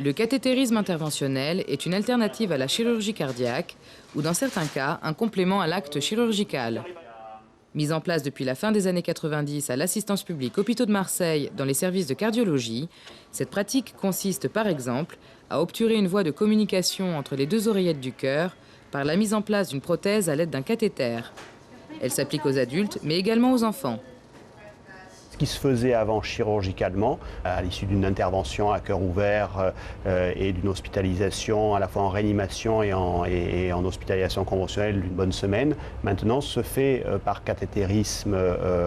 Le cathétérisme interventionnel est une alternative à la chirurgie cardiaque ou dans certains cas un complément à l'acte chirurgical. Mise en place depuis la fin des années 90 à l'assistance publique Hôpitaux de Marseille dans les services de cardiologie, cette pratique consiste par exemple à obturer une voie de communication entre les deux oreillettes du cœur par la mise en place d'une prothèse à l'aide d'un cathéter. Elle s'applique aux adultes mais également aux enfants. Ce qui se faisait avant chirurgicalement, à l'issue d'une intervention à cœur ouvert et d'une hospitalisation à la fois en réanimation et en hospitalisation conventionnelle d'une bonne semaine, maintenant se fait par cathétérisme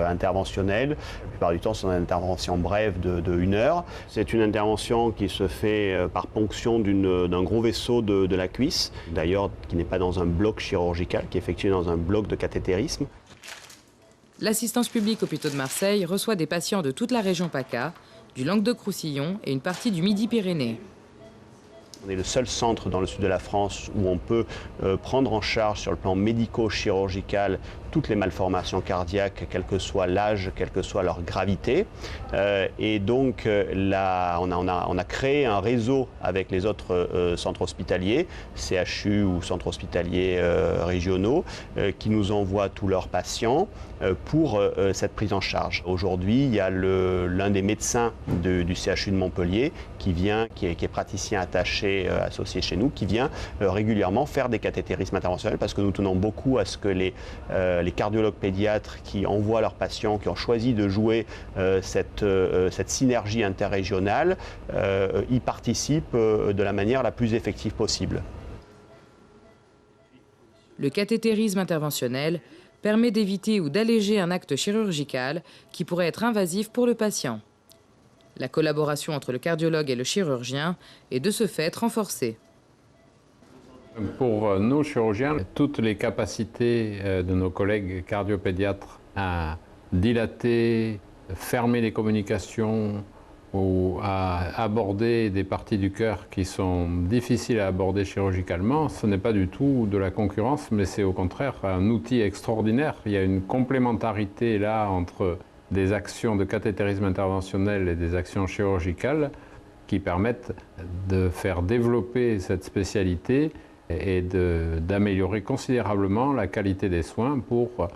interventionnel. La plupart du temps, c'est une intervention brève de 1 heure. C'est une intervention qui se fait par ponction d'un gros vaisseau de la cuisse, d'ailleurs qui n'est pas dans un bloc chirurgical, qui est effectué dans un bloc de cathétérisme. L'assistance publique Hôpitaux de Marseille reçoit des patients de toute la région PACA, du Languedoc-Roussillon et une partie du Midi-Pyrénées. On est le seul centre dans le sud de la France où on peut prendre en charge sur le plan médico-chirurgical toutes les malformations cardiaques, quel que soit l'âge, quelle que soit leur gravité. Et donc là, on a créé un réseau avec les autres centres hospitaliers, CHU ou centres hospitaliers régionaux, qui nous envoient tous leurs patients pour cette prise en charge. Aujourd'hui, il y a l'un des médecins du CHU de Montpellier qui est praticien attaché associé chez nous, qui vient régulièrement faire des cathétérismes interventionnels parce que nous tenons beaucoup à ce que les cardiologues pédiatres qui envoient leurs patients, qui ont choisi de jouer cette synergie interrégionale, y participent de la manière la plus effective possible. Le cathétérisme interventionnel permet d'éviter ou d'alléger un acte chirurgical qui pourrait être invasif pour le patient. La collaboration entre le cardiologue et le chirurgien est de ce fait renforcée. Pour nos chirurgiens, toutes les capacités de nos collègues cardiopédiatres à dilater, fermer les communications ou à aborder des parties du cœur qui sont difficiles à aborder chirurgicalement, ce n'est pas du tout de la concurrence, mais c'est au contraire un outil extraordinaire. Il y a une complémentarité là entre des actions de cathétérisme interventionnel et des actions chirurgicales qui permettent de faire développer cette spécialité et d'améliorer considérablement la qualité des soins pour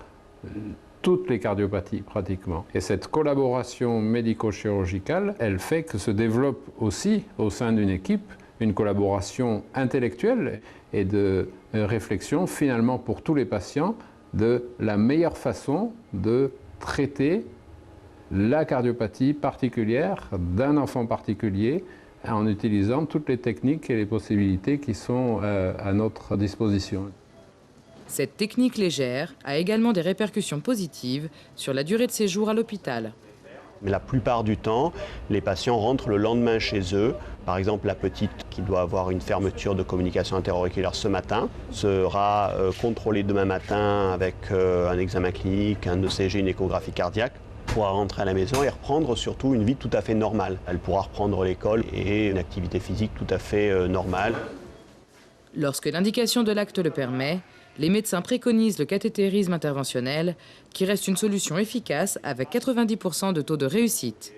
toutes les cardiopathies pratiquement. Et cette collaboration médico-chirurgicale, elle fait que se développe aussi au sein d'une équipe une collaboration intellectuelle et de réflexion finalement pour tous les patients de la meilleure façon de traiter la cardiopathie particulière d'un enfant particulier en utilisant toutes les techniques et les possibilités qui sont à notre disposition. Cette technique légère a également des répercussions positives sur la durée de séjour à l'hôpital. Mais la plupart du temps, les patients rentrent le lendemain chez eux. Par exemple, la petite qui doit avoir une fermeture de communication interauriculaire ce matin sera contrôlée demain matin avec un examen clinique, un ECG, une échographie cardiaque, pourra rentrer à la maison et reprendre surtout une vie tout à fait normale. Elle pourra reprendre l'école et une activité physique tout à fait normale. Lorsque l'indication de l'acte le permet, les médecins préconisent le cathétérisme interventionnel, qui reste une solution efficace avec 90% de taux de réussite.